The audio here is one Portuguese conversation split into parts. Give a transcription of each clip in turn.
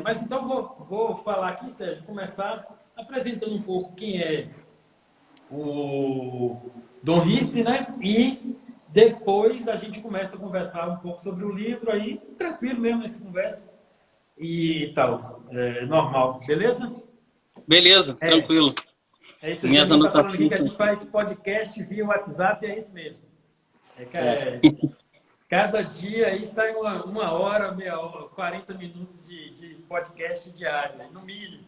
Mas então vou falar aqui, Sérgio, começar apresentando um pouco quem é o Dom Rice, né? E depois a gente começa a conversar um pouco sobre o livro aí, tranquilo mesmo essa conversa e tal, normal, beleza? Beleza, É, tranquilo. é isso. O Minhas amigo está falando aqui anotações que a estão gente aqui. faz podcast via WhatsApp, é isso mesmo. É, É. cada dia aí sai uma hora, meia hora, 40 minutos de podcast diário, né? No mínimo.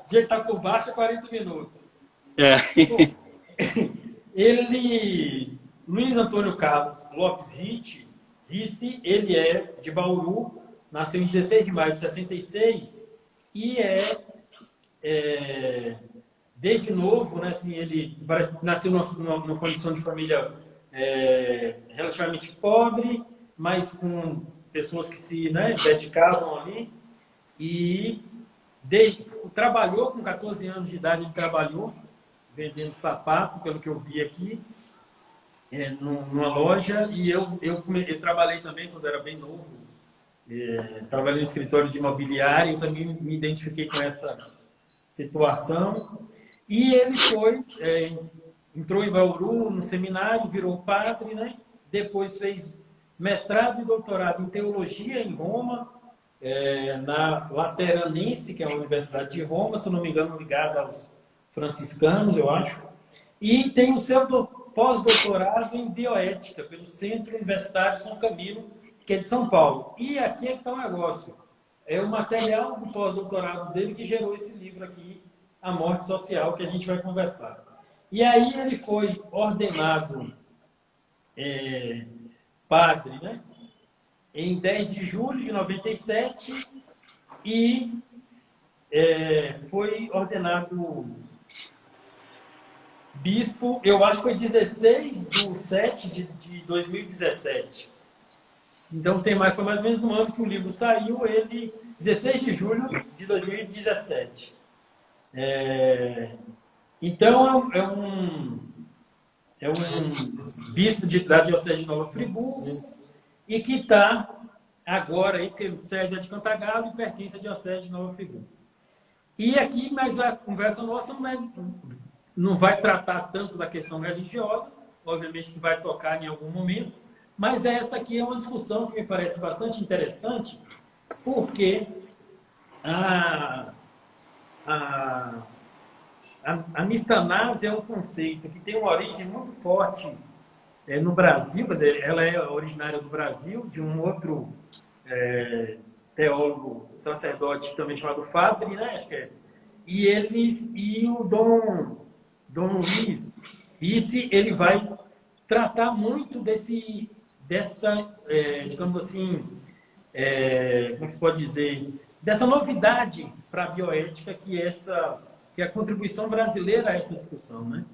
Dia que tá por baixo é 40 minutos. É. Bom, Luiz Antônio Carlos Lopes Ricci, ele é de Bauru, nasceu em 16 de maio de 66 e é, desde novo, né, assim, ele nasceu numa condição de família relativamente pobre, mas com pessoas que se, né, dedicavam ali. E trabalhou com 14 anos de idade, ele trabalhou vendendo sapato, pelo que eu vi aqui, numa loja. E eu trabalhei também quando era bem novo. Trabalhei no escritório de imobiliário, eu também me identifiquei com essa situação. E ele entrou em Bauru no seminário, virou padre, né? Depois fez mestrado e doutorado em teologia em Roma, na Lateranense, que é a Universidade de Roma, se não me engano, ligada aos franciscanos, eu acho. E tem o seu pós-doutorado em bioética pelo Centro Universitário São Camilo, que é de São Paulo. E aqui é que está o negócio. É o material do pós-doutorado dele que gerou esse livro aqui, A Morte Social, que a gente vai conversar. E aí ele foi ordenado padre, né? Em 10 de julho de 97 e foi ordenado bispo, eu acho que foi 16/7 de 2017. Então foi mais ou menos no ano que o livro saiu, 16 de julho de 2017. Então é um bispo da Diocese de Nova Friburgo e que está agora aí, porque sede é de Cantagalo e pertence à Diocese de Nova Friburgo. E aqui, mas a conversa nossa não vai tratar tanto da questão religiosa, obviamente que vai tocar em algum momento, mas essa aqui é uma discussão que me parece bastante interessante, porque a, a, a mistanásia é um conceito que tem uma origem muito forte no Brasil, quer dizer, ela é originária do Brasil, de um outro teólogo, sacerdote também chamado Fabri, né? Acho que é. E o Dom Luiz Ricci, ele vai tratar muito digamos assim, como é que se pode dizer, dessa novidade para a bioética que é a contribuição brasileira a essa discussão, né?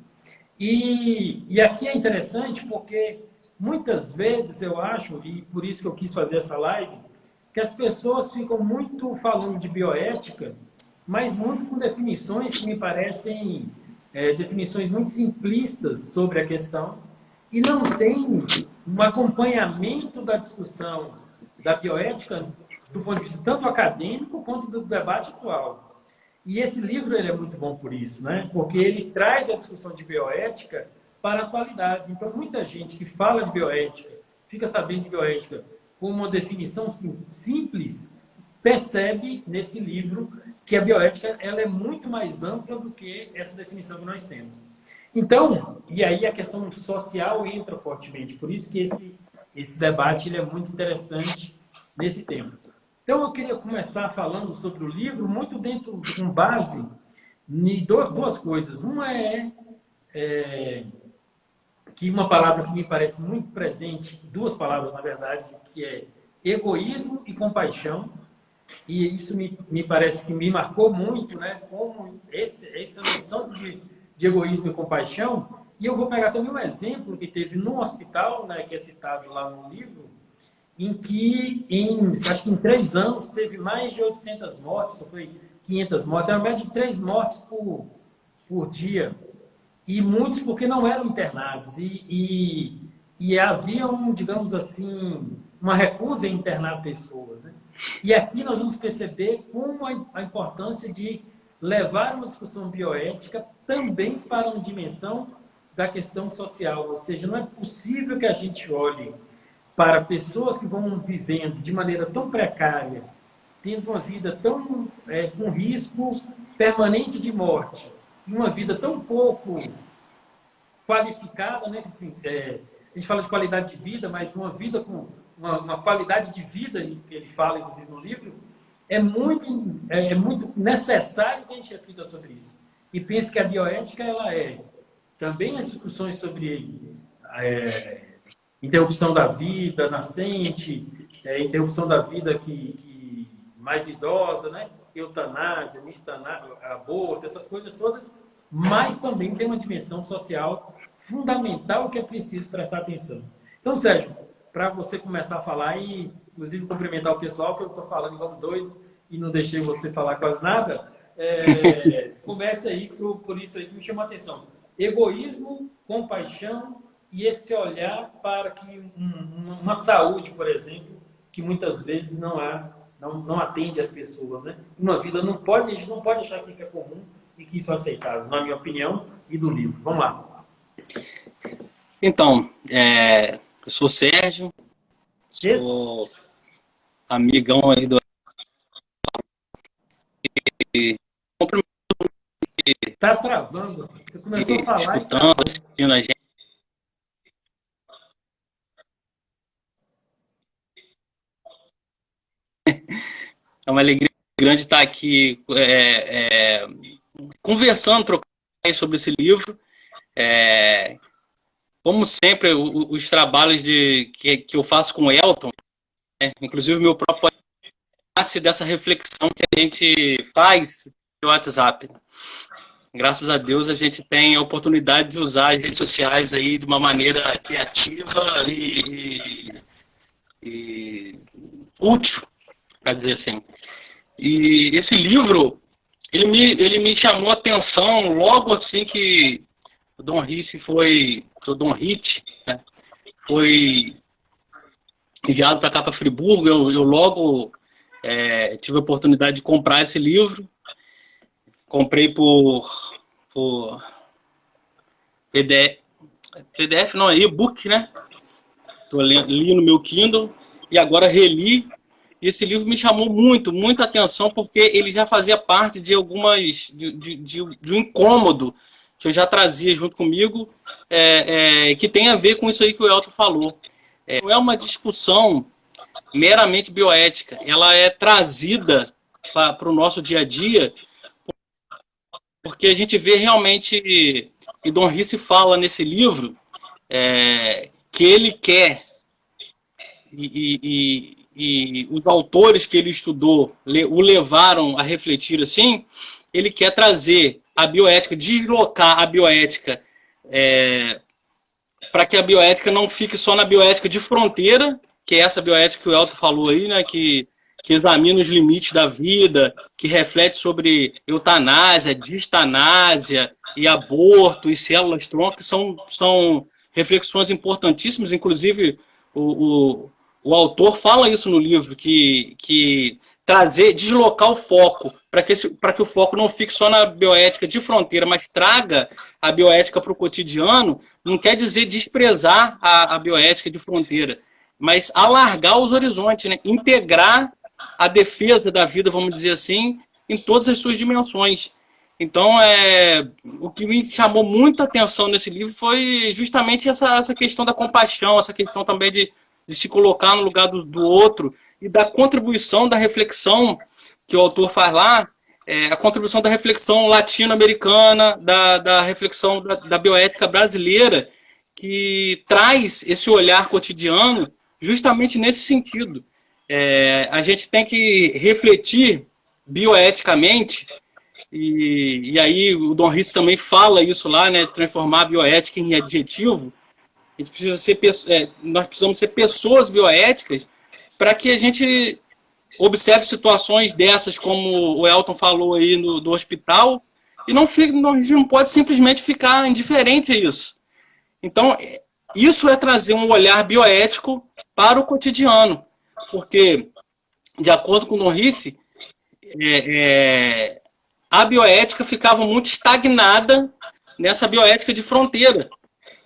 E aqui é interessante porque muitas vezes eu acho, e por isso que eu quis fazer essa live, que as pessoas ficam muito falando de bioética, mas muito com definições que me parecem definições muito simplistas sobre a questão e não tem um acompanhamento da discussão da bioética do ponto de vista tanto acadêmico quanto do debate atual. E esse livro ele é muito bom por isso, né? Porque ele traz a discussão de bioética para a atualidade. Então, muita gente que fala de bioética, fica sabendo de bioética com uma definição simples, percebe nesse livro que a bioética ela é muito mais ampla do que essa definição que nós temos. Então, e aí a questão social entra fortemente. Por isso que esse debate ele é muito interessante nesse tema. Então, eu queria começar falando sobre o livro, muito com base em duas coisas. Uma que uma palavra que me parece muito presente, duas palavras, na verdade, que é egoísmo e compaixão. E isso me parece que me marcou muito, né? Como essa noção de egoísmo e compaixão. E eu vou pegar também um exemplo que teve no hospital, né, que é citado lá no livro, em que, acho que em 3 anos, teve mais de 800 mortes, ou foi 500 mortes, era uma média de 3 mortes por dia. E muitos porque não eram internados. E havia, digamos assim, uma recusa em internar pessoas, né? E aqui nós vamos perceber como a importância de levar uma discussão bioética também para uma dimensão da questão social. Ou seja, não é possível que a gente olhe para pessoas que vão vivendo de maneira tão precária, tendo uma vida tão com risco permanente de morte, e uma vida tão pouco qualificada, né? Assim, a gente fala de qualidade de vida, mas uma vida com uma qualidade de vida, que ele fala, inclusive, no livro, é muito necessário que a gente reflita sobre isso. E pense que a bioética, ela é também as discussões sobre interrupção da vida nascente, interrupção da vida que mais idosa, né? Eutanásia, aborto, essas coisas todas, mas também tem uma dimensão social fundamental que é preciso prestar atenção. Então, Sérgio, para você começar a falar e, inclusive, cumprimentar o pessoal, que eu estou falando igual doido e não deixei você falar quase nada, comece aí por isso aí que me chamou a atenção. Egoísmo, compaixão e esse olhar para que uma saúde, por exemplo, que muitas vezes não atende as pessoas, né? Uma vida a gente não pode achar que isso é comum e que isso é aceitável, na minha opinião e do livro. Vamos lá. Então, eu sou o Sérgio, sou amigão aí do... Tá travando. Você começou a falar escutando, assistindo a gente. É uma alegria grande estar aqui conversando, trocando sobre esse livro. Como sempre, os trabalhos que eu faço com o Elton, inclusive o meu próprio nasce dessa reflexão que a gente faz no WhatsApp. Graças a Deus a gente tem a oportunidade de usar as redes sociais aí de uma maneira criativa e útil, para dizer assim. E esse livro, ele me chamou a atenção logo assim que o Dom Ritchie foi enviado para cá, para Friburgo. Eu logo tive a oportunidade de comprar esse livro. Comprei por PDF, não, é e-book, né? Li no meu Kindle e agora reli. E esse livro me chamou muita atenção, porque ele já fazia parte de de um incômodo que eu já trazia junto comigo, que tem a ver com isso aí que o Elton falou. Não é uma discussão meramente bioética, ela é trazida para o nosso dia a dia, porque a gente vê realmente, e Dom Ritchie fala nesse livro, que ele quer, e os autores que ele estudou o levaram a refletir assim, ele quer trazer a bioética, deslocar a bioética, para que a bioética não fique só na bioética de fronteira, que é essa bioética que o Elton falou aí, né, que examina os limites da vida, que reflete sobre eutanásia, distanásia e aborto e células-tronco, que são reflexões importantíssimas. Inclusive, o autor fala isso no livro, que deslocar o foco, para que o foco não fique só na bioética de fronteira, mas traga a bioética para o cotidiano, não quer dizer desprezar a bioética de fronteira, mas alargar os horizontes, né? Integrar a defesa da vida, vamos dizer assim, em todas as suas dimensões. Então, o que me chamou muita atenção nesse livro foi justamente essa questão da compaixão, essa questão também de se colocar no lugar do outro, e da contribuição da reflexão que o autor faz lá, a contribuição da reflexão latino-americana, da reflexão da bioética brasileira, que traz esse olhar cotidiano justamente nesse sentido. A gente tem que refletir bioeticamente, e aí o Dom Ritchie também fala isso lá, né, transformar a bioética em adjetivo. A gente precisa nós precisamos ser pessoas bioéticas para que a gente observe situações dessas, como o Elton falou aí do hospital, e a gente não pode simplesmente ficar indiferente a isso. Então, isso é trazer um olhar bioético para o cotidiano. Porque, de acordo com o Norris, a bioética ficava muito estagnada nessa bioética de fronteira.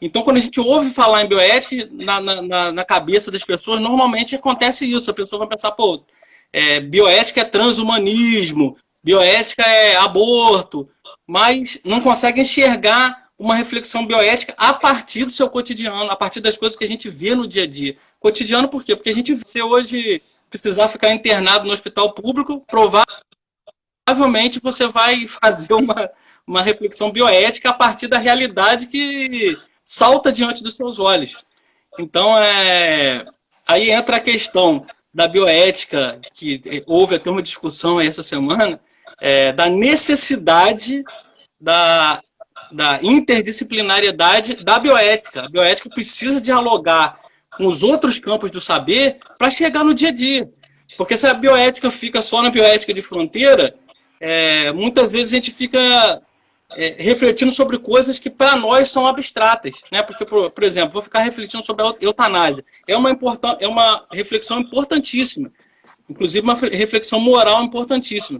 Então, quando a gente ouve falar em bioética, na cabeça das pessoas, normalmente acontece isso. A pessoa vai pensar, pô, bioética é transhumanismo, bioética é aborto, mas não consegue enxergar uma reflexão bioética a partir do seu cotidiano, a partir das coisas que a gente vê no dia a dia. Cotidiano por quê? Porque a gente, se hoje precisar ficar internado no hospital público, provavelmente você vai fazer uma reflexão bioética a partir da realidade que salta diante dos seus olhos. Então, aí entra a questão da bioética, que houve até uma discussão essa semana, da necessidade da interdisciplinariedade da bioética. A bioética precisa dialogar com os outros campos do saber para chegar no dia a dia. Porque se a bioética fica só na bioética de fronteira, muitas vezes a gente fica refletindo sobre coisas que para nós são abstratas, né? Porque, por exemplo, vou ficar refletindo sobre a eutanásia. É uma reflexão importantíssima, inclusive uma reflexão moral importantíssima.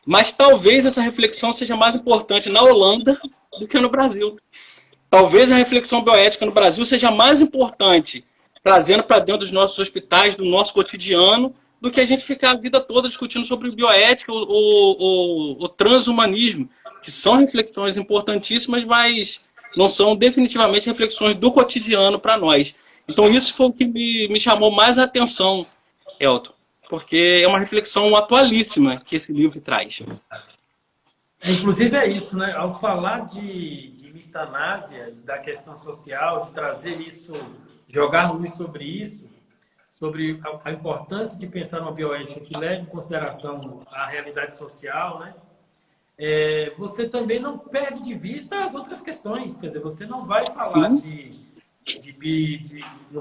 Mas talvez essa reflexão seja mais importante na Holanda do que no Brasil. Talvez a reflexão bioética no Brasil seja mais importante trazendo para dentro dos nossos hospitais, do nosso cotidiano, do que a gente ficar a vida toda discutindo sobre bioética ou o transhumanismo, que são reflexões importantíssimas, mas não são definitivamente reflexões do cotidiano para nós. Então isso foi o que me chamou mais a atenção, Elton, porque é uma reflexão atualíssima que esse livro traz. Inclusive é isso, né? Ao falar de mistanásia, da questão social, de trazer isso, jogar luz sobre isso, sobre a importância de pensar numa bioética que leve em consideração a realidade social, né? Você também não perde de vista as outras questões. Quer dizer, você não vai falar não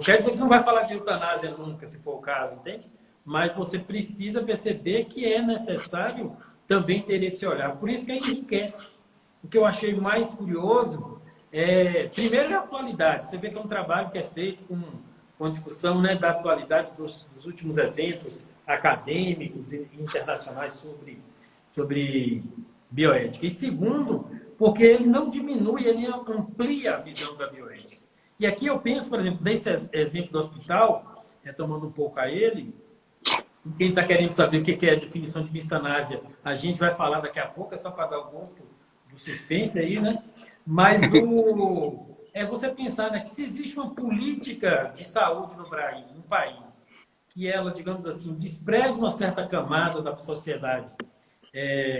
quer dizer que você não vai falar de eutanásia nunca, se for o caso, entende? Mas você precisa perceber que é necessário também ter esse olhar. Por isso que enriquece. O que eu achei mais curioso primeiro, é a atualidade. Você vê que é um trabalho que é feito com discussão, né, da atualidade dos últimos eventos acadêmicos e internacionais sobre bioética. E segundo, porque ele não diminui, ele amplia a visão da bioética. E aqui eu penso, por exemplo, nesse exemplo do hospital, retomando um pouco a ele, quem está querendo saber o que é a definição de mistanásia, a gente vai falar daqui a pouco, é só para dar o gosto do suspense aí, né? Mas você pensar, né, que se existe uma política de saúde no país, que ela, digamos assim, despreza uma certa camada da sociedade,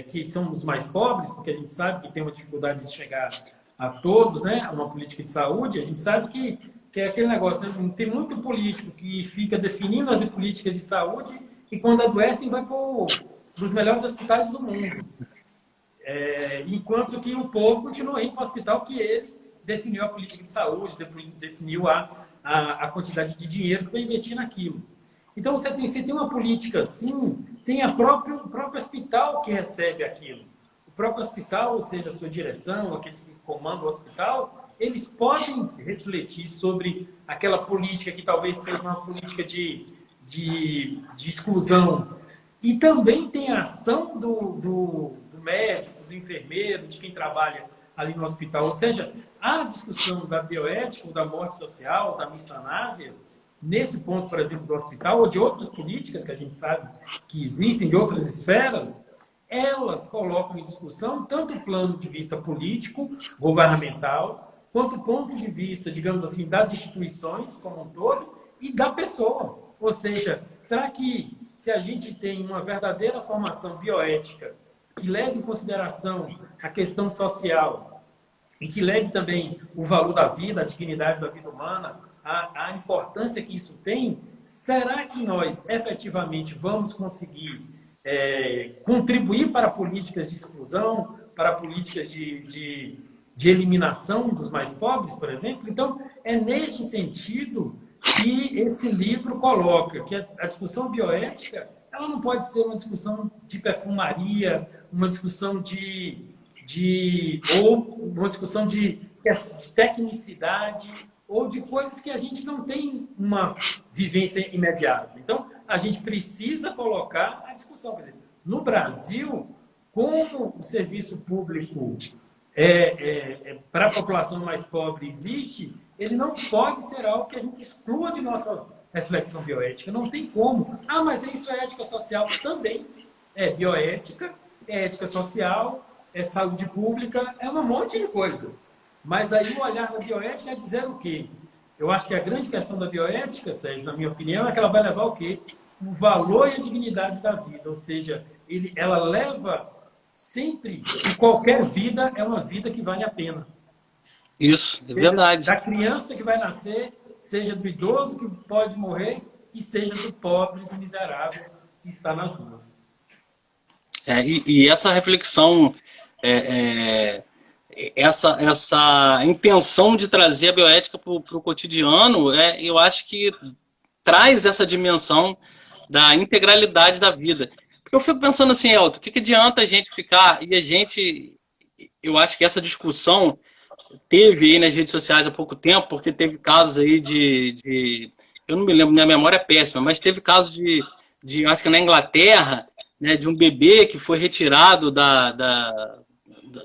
que são os mais pobres, porque a gente sabe que tem uma dificuldade de chegar a todos, né, uma política de saúde, a gente sabe que é aquele negócio, né? Tem muito político que fica definindo as políticas de saúde e quando adoecem vai para os melhores hospitais do mundo. Enquanto que o povo continua indo para o hospital que ele definiu a política de saúde, definiu a quantidade de dinheiro para investir naquilo. Então, você tem uma política assim, tem o próprio hospital que recebe aquilo. O próprio hospital, ou seja, a sua direção, aqueles que comandam o hospital, eles podem refletir sobre aquela política que talvez seja uma política de exclusão. E também tem a ação do médico, do enfermeiro, de quem trabalha ali no hospital. Ou seja, a discussão da bioética, ou da morte social, da mistanásia, nesse ponto, por exemplo, do hospital, ou de outras políticas que a gente sabe que existem, de outras esferas, elas colocam em discussão tanto o plano de vista político, governamental, quanto o ponto de vista, digamos assim, das instituições como um todo e da pessoa. Ou seja, será que se a gente tem uma verdadeira formação bioética que leve em consideração a questão social e que leve também o valor da vida, a dignidade da vida humana, a importância que isso tem, será que nós efetivamente vamos conseguir contribuir para políticas de exclusão, para políticas de eliminação dos mais pobres, por exemplo? Então, é neste sentido que esse livro coloca que a discussão bioética ela não pode ser uma discussão de perfumaria, uma discussão ou uma discussão de tecnicidade, ou de coisas que a gente não tem uma vivência imediata. Então, a gente precisa colocar a discussão. Quer dizer, no Brasil, como o serviço público para a população mais pobre existe, ele não pode ser algo que a gente exclua de nossa reflexão bioética. Não tem como. Ah, mas isso é ética social também. É bioética, é ética social, é saúde pública, é um monte de coisa. Mas aí o olhar da bioética é dizer o quê? Eu acho que a grande questão da bioética, Sérgio, na minha opinião, é que ela vai levar o quê? O valor e a dignidade da vida. Ou seja, ela leva sempre que qualquer vida é uma vida que vale a pena. Isso, é verdade. Da criança que vai nascer, seja do idoso que pode morrer, e seja do pobre, do miserável que está nas ruas. E essa reflexão, essa intenção de trazer a bioética para o cotidiano, eu acho que traz essa dimensão da integralidade da vida. Porque eu fico pensando assim, Elton, o que adianta a gente ficar... Eu acho que essa discussão teve aí nas redes sociais há pouco tempo, porque teve casos aí eu não me lembro, minha memória é péssima, mas teve casos de acho que na Inglaterra, né, de um bebê que foi retirado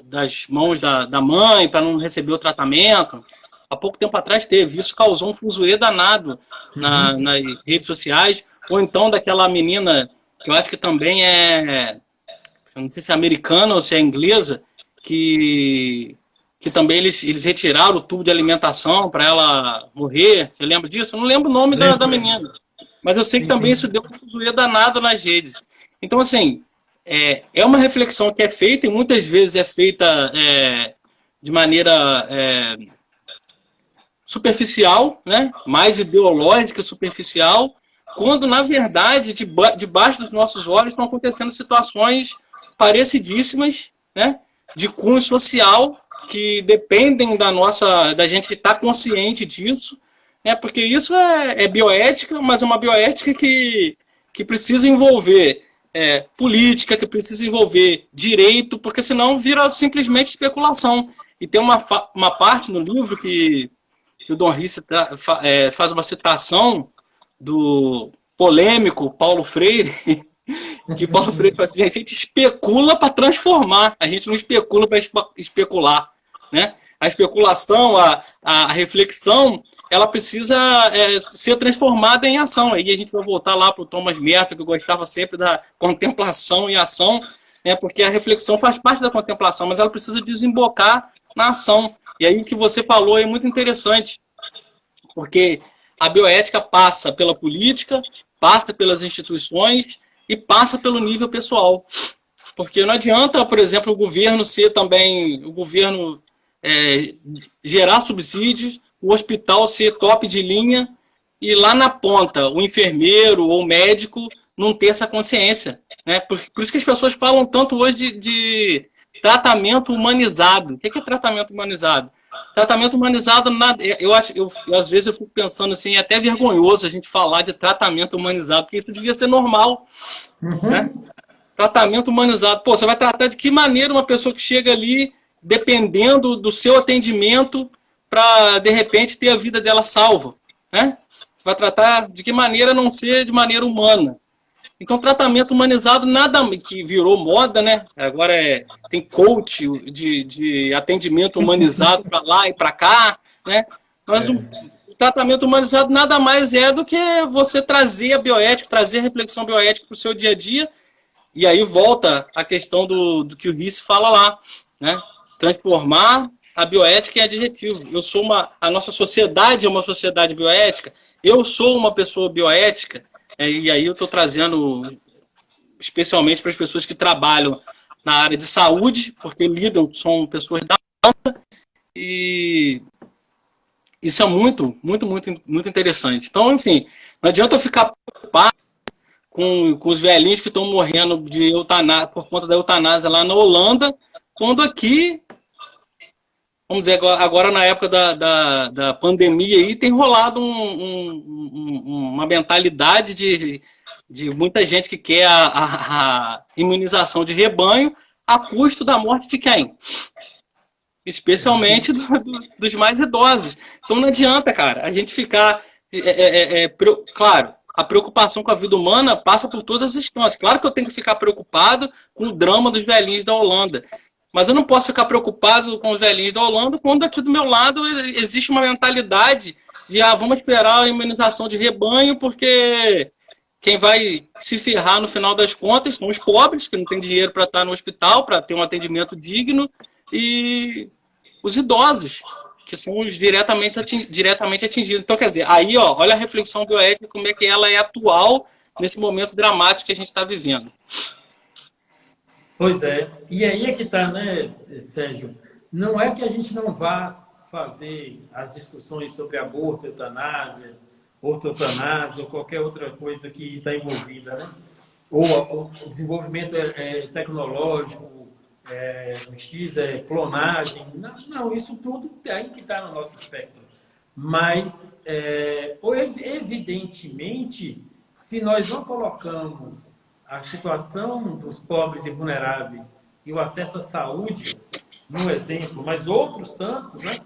das mãos da mãe para não receber o tratamento. Há pouco tempo atrás teve. Isso causou um fuzuê danado nas redes sociais. Ou então daquela menina, que eu acho que também eu não sei se é americana ou se é inglesa, que também eles retiraram o tubo de alimentação para ela morrer. Você lembra disso? Eu não lembro o nome da menina. Mas eu sei que também isso deu um fuzuê danado nas redes. Então, assim, é uma reflexão que é feita e muitas vezes é feita de maneira superficial, né? Mais ideológica, superficial, quando, na verdade, debaixo dos nossos olhos estão acontecendo situações parecidíssimas, né? De cunho social, que dependem da gente estar consciente disso, né? Porque isso é bioética, mas é uma bioética que precisa envolver política, que precisa envolver direito, porque senão vira simplesmente especulação. E tem uma parte no livro que o Dom Risse faz uma citação do polêmico Paulo Freire, que Paulo Freire fala assim, a gente especula para transformar, a gente não especula para especular, né? A especulação, a reflexão, ela precisa ser transformada em ação. Aí a gente vai voltar lá para o Thomas Merton, que gostava sempre da contemplação e ação, né? Porque a reflexão faz parte da contemplação, mas ela precisa desembocar na ação. E aí o que você falou é muito interessante, porque a bioética passa pela política, passa pelas instituições e passa pelo nível pessoal. Porque não adianta, por exemplo, o governo gerar subsídios, o hospital ser top de linha e lá na ponta o enfermeiro ou o médico não ter essa consciência, né? Por isso que as pessoas falam tanto hoje de tratamento humanizado. O que é tratamento humanizado? Tratamento humanizado, às vezes eu fico pensando assim, é até vergonhoso a gente falar de tratamento humanizado, porque isso devia ser normal, né? Tratamento humanizado. Pô, você vai tratar de que maneira uma pessoa que chega ali, dependendo do seu atendimento, para, de repente, ter a vida dela salva, né? Você vai tratar de que maneira não ser de maneira humana. Então, tratamento humanizado, nada que virou moda, né? Agora tem coach de atendimento humanizado para lá e para cá, né? Mas o tratamento humanizado nada mais é do que você trazer a bioética, trazer a reflexão bioética para o seu dia a dia. E aí volta a questão do que o Risse fala lá, né? Transformar a bioética em adjetivo. A nossa sociedade é uma sociedade bioética. Eu sou uma pessoa bioética. E aí eu estou trazendo especialmente para as pessoas que trabalham na área de saúde, porque são pessoas da área, e isso é muito, muito, muito, muito interessante. Então, assim, não adianta eu ficar preocupado com os velhinhos que estão morrendo por conta da eutanásia lá na Holanda, quando aqui, vamos dizer, agora na época da pandemia aí, tem rolado uma mentalidade de muita gente que quer a imunização de rebanho a custo da morte de quem? especialmente dos mais idosos. Então não adianta, cara, a gente ficar... claro, a preocupação com a vida humana passa por todas as instâncias. Claro que eu tenho que ficar preocupado com o drama dos velhinhos da Holanda. Mas eu não posso ficar preocupado com os velhinhos da Holanda quando aqui do meu lado existe uma mentalidade de vamos esperar a imunização de rebanho, porque quem vai se ferrar no final das contas são os pobres, que não têm dinheiro para estar no hospital, para ter um atendimento digno, e os idosos, que são os diretamente atingidos. Então, quer dizer, aí, ó, olha a reflexão bioética, como é que ela é atual nesse momento dramático que a gente está vivendo. Pois é. E aí é que está, né, Sérgio? Não é que a gente não vá fazer as discussões sobre aborto, eutanásia, ortoeutanásia ou qualquer outra coisa que está envolvida, né? Ou o desenvolvimento tecnológico, clonagem. Não, isso tudo tem que estar no nosso espectro. Mas, evidentemente, se nós não colocamos a situação dos pobres e vulneráveis e o acesso à saúde no exemplo, mas outros tantos, né?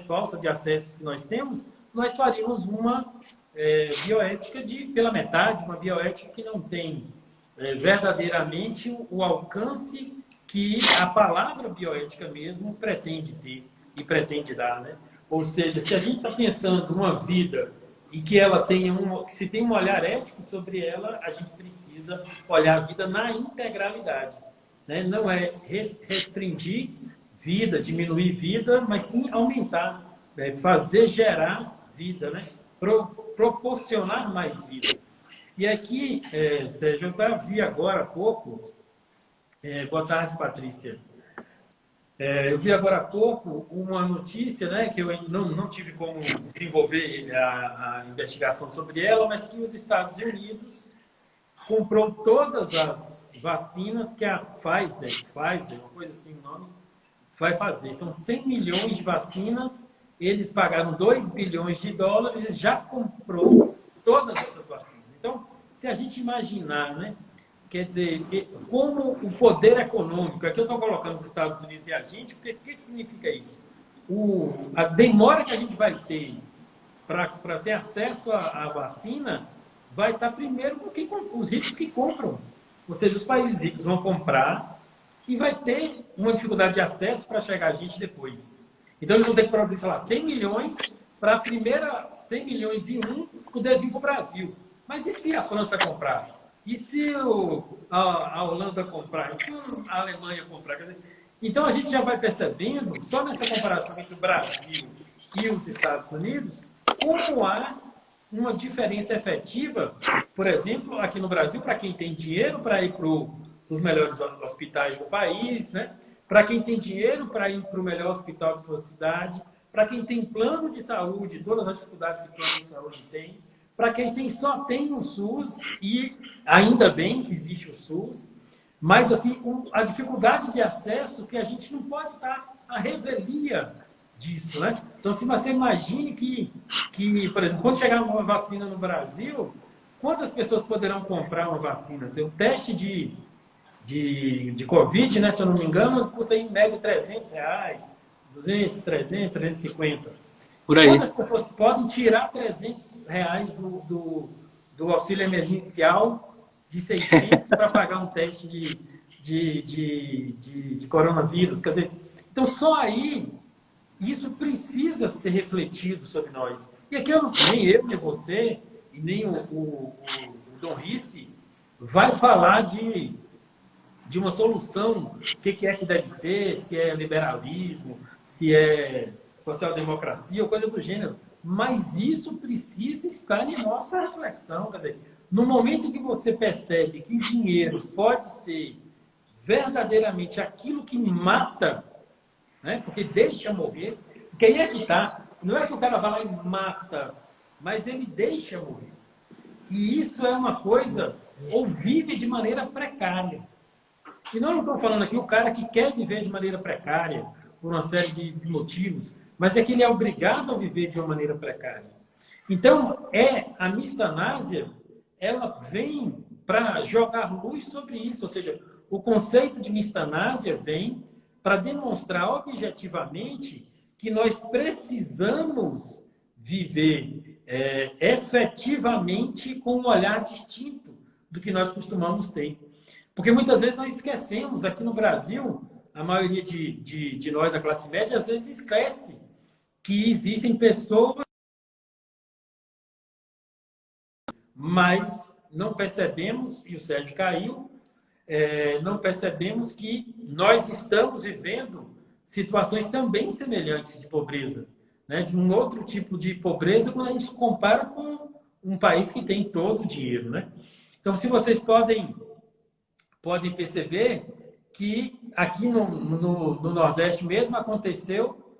Falta de acessos que nós temos, nós faríamos uma bioética pela metade, uma bioética que não tem verdadeiramente o alcance que a palavra bioética mesmo pretende ter e pretende dar, né? Ou seja, se a gente está pensando uma vida e que ela tenha se tem um olhar ético sobre ela, a gente precisa olhar a vida na integralidade, né? Não é restringir vida, diminuir vida, mas sim aumentar, fazer gerar vida, né? Proporcionar mais vida. E aqui, Sérgio, eu vi agora há pouco, boa tarde, Patrícia. Eu vi agora há pouco uma notícia, né, que eu não tive como desenvolver a investigação sobre ela, mas que os Estados Unidos comprou todas as vacinas que a Pfizer, uma coisa assim o nome, vai fazer. São 100 milhões de vacinas, eles pagaram 2 bilhões de dólares e já comprou todas essas vacinas. Então, se a gente imaginar, né, quer dizer, como o poder econômico, aqui eu estou colocando os Estados Unidos e a gente, porque o que significa isso? A demora que a gente vai ter para ter acesso à vacina vai estar primeiro com os ricos que compram. Ou seja, os países ricos vão comprar e vai ter uma dificuldade de acesso para chegar a gente depois. Então, eles vão ter que produzir, sei lá, 100 milhões para a primeira 100 milhões e poder vir para o Brasil. Mas e se a França comprar? E se a Holanda comprar? E se a Alemanha comprar? Quer dizer, então, a gente já vai percebendo, só nessa comparação entre o Brasil e os Estados Unidos, como há uma diferença efetiva, por exemplo, aqui no Brasil, para quem tem dinheiro para ir para os melhores hospitais do país, né? Para quem tem dinheiro para ir para o melhor hospital de sua cidade, para quem tem plano de saúde, todas as dificuldades que o plano de saúde tem, para quem só tem o SUS, e ainda bem que existe o SUS, mas assim, a dificuldade de acesso que a gente não pode estar à revelia disso, né? Então, se você imagine que, por exemplo, quando chegar uma vacina no Brasil, quantas pessoas poderão comprar uma vacina? Quer dizer, o teste de Covid, né, se eu não me engano, custa em média R$300, 200, 300, 350. Por aí. Quantas pessoas podem tirar R$300 do auxílio emergencial de 600 para pagar um teste de coronavírus? Quer dizer, então só aí isso precisa ser refletido sobre nós. E aqui nem eu, nem você, e nem o Dom Risse vai falar de uma solução, o que é que deve ser, se é liberalismo, se é social-democracia ou coisa do gênero. Mas isso precisa estar em nossa reflexão. Quer dizer, no momento em que você percebe que o dinheiro pode ser verdadeiramente aquilo que mata, né? Porque deixa morrer, porque aí é que está. Não é que o cara vai lá e mata, mas ele deixa morrer. E isso é uma coisa, ou vive de maneira precária. E nós não estamos falando aqui o cara que quer viver de maneira precária, por uma série de motivos, mas é que ele é obrigado a viver de uma maneira precária. Então, a mistanásia, ela vem para jogar luz sobre isso, ou seja, o conceito de mistanásia vem para demonstrar objetivamente que nós precisamos viver efetivamente com um olhar distinto do que nós costumamos ter. Porque muitas vezes nós esquecemos, aqui no Brasil, a maioria de nós da classe média, às vezes esquece que existem pessoas, mas não percebemos, e o Sérgio caiu, não percebemos que nós estamos vivendo situações também semelhantes de pobreza, né? De um outro tipo de pobreza quando a gente compara com um país que tem todo o dinheiro, né? Então, se vocês podem perceber que aqui no Nordeste mesmo aconteceu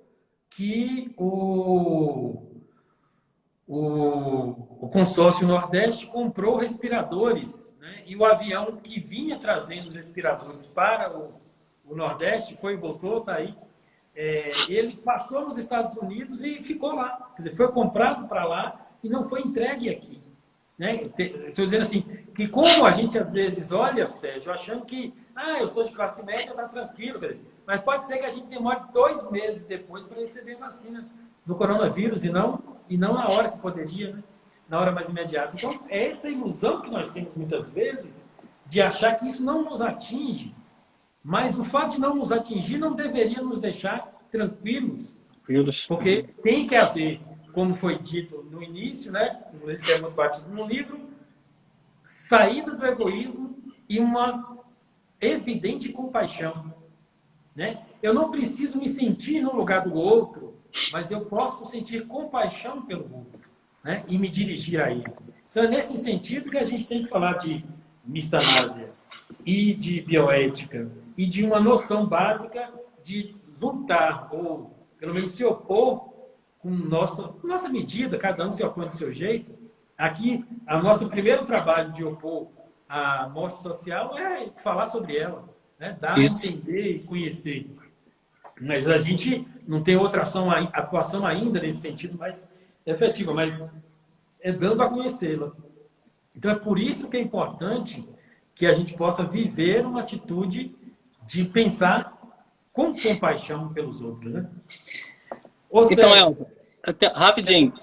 que o consórcio Nordeste comprou respiradores, né? E o avião que vinha trazendo os respiradores para o Nordeste, foi e voltou, está aí, ele passou nos Estados Unidos e ficou lá. Quer dizer, foi comprado para lá e não foi entregue aqui. Né? Estou dizendo assim, que como a gente às vezes olha, Sérgio, achando que eu sou de classe média, está tranquilo, mas pode ser que a gente demore 2 meses depois para receber vacina do coronavírus e não na hora que poderia, né? Na hora mais imediata. Então, é essa ilusão que nós temos muitas vezes de achar que isso não nos atinge, mas o fato de não nos atingir não deveria nos deixar tranquilos, porque tem que haver, como foi dito no início, né? Que é muito batido no livro, saída do egoísmo e uma evidente compaixão, né? Eu não preciso me sentir no lugar do outro, mas eu posso sentir compaixão pelo outro, né? E me dirigir a ele. Então, é nesse sentido que a gente tem que falar de mistanásia e de bioética e de uma noção básica de lutar, ou pelo menos se opor com nossa medida, cada um se opõe do seu jeito. Aqui, o nosso primeiro trabalho de opor à morte social é falar sobre ela, né? Dar a entender e conhecer. Mas a gente não tem outra atuação ainda nesse sentido mais efetiva, mas é dando a conhecê-la. Então é por isso que é importante que a gente possa viver uma atitude de pensar com compaixão pelos outros, né? Então, Elton, rapidinho,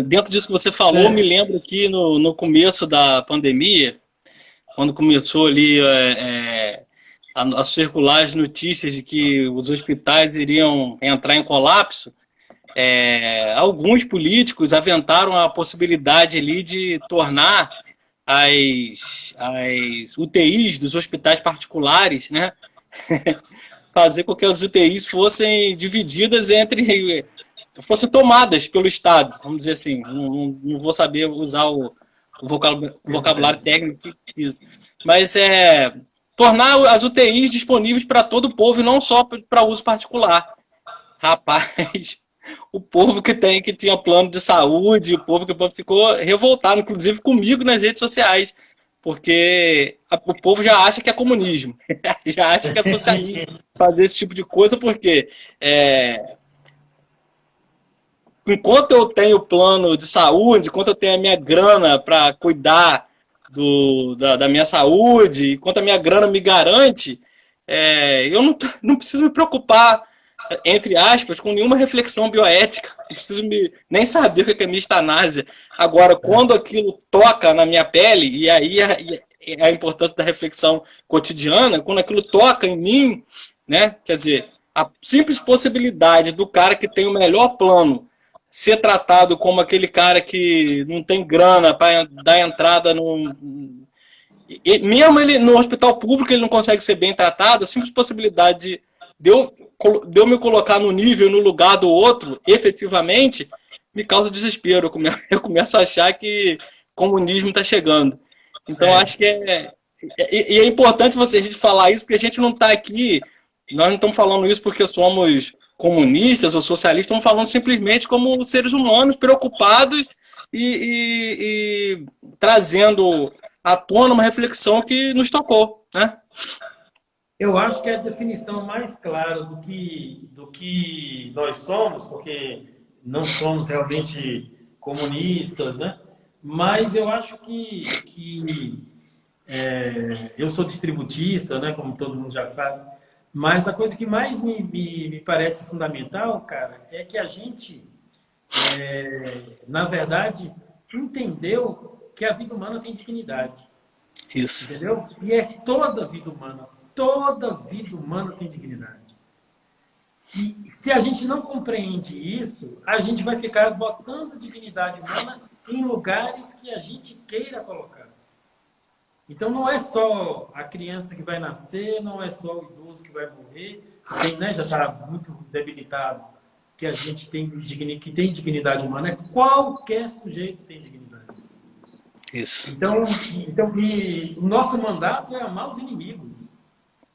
dentro disso que você falou, me lembro que no começo da pandemia, quando começou ali a circular as notícias de que os hospitais iriam entrar em colapso, alguns políticos aventaram a possibilidade ali de tornar as UTIs dos hospitais particulares, né? Fazer com que as UTIs fossem divididas fossem tomadas pelo Estado, vamos dizer assim. Não vou saber usar o vocabulário técnico isso. Mas tornar as UTIs disponíveis para todo o povo e não só para uso particular. Rapaz, o povo que tinha plano de saúde, o povo ficou revoltado, inclusive comigo nas redes sociais, porque o povo já acha que é comunismo, já acha que é socialismo fazer esse tipo de coisa, porque enquanto eu tenho plano de saúde, enquanto eu tenho a minha grana para cuidar da minha saúde, enquanto a minha grana me garante, eu não preciso me preocupar, entre aspas, com nenhuma reflexão bioética, não preciso nem saber o que é mistanásia. Agora, quando aquilo toca na minha pele, e aí a importância da reflexão cotidiana, quando aquilo toca em mim, né, quer dizer, a simples possibilidade do cara que tem o melhor plano ser tratado como aquele cara que não tem grana para dar entrada mesmo ele no hospital público ele não consegue ser bem tratado, a simples possibilidade de eu me colocar no nível, no lugar do outro, efetivamente, me causa desespero. Eu começo a achar que o comunismo está chegando. Então, acho que é importante a gente falar isso, porque a gente não está aqui, nós não estamos falando isso porque somos comunistas ou socialistas, estamos falando simplesmente como seres humanos preocupados e trazendo à tona uma reflexão que nos tocou, né? Eu acho que é a definição mais clara do que nós somos, porque não somos realmente comunistas, né? Mas eu acho que eu sou distributista, né? Como todo mundo já sabe. Mas a coisa que mais me parece fundamental, cara, é que a gente, na verdade, entendeu que a vida humana tem dignidade. Isso. Entendeu? E é toda vida humana tem dignidade. E se a gente não compreende isso, a gente vai ficar botando dignidade humana em lugares que a gente queira colocar. Então não é só a criança que vai nascer, não é só o idoso que vai morrer, tem, né, já está muito debilitado, que a gente tem, que tem dignidade humana. É qualquer sujeito tem dignidade. Isso. Então, e o nosso mandato é amar os inimigos.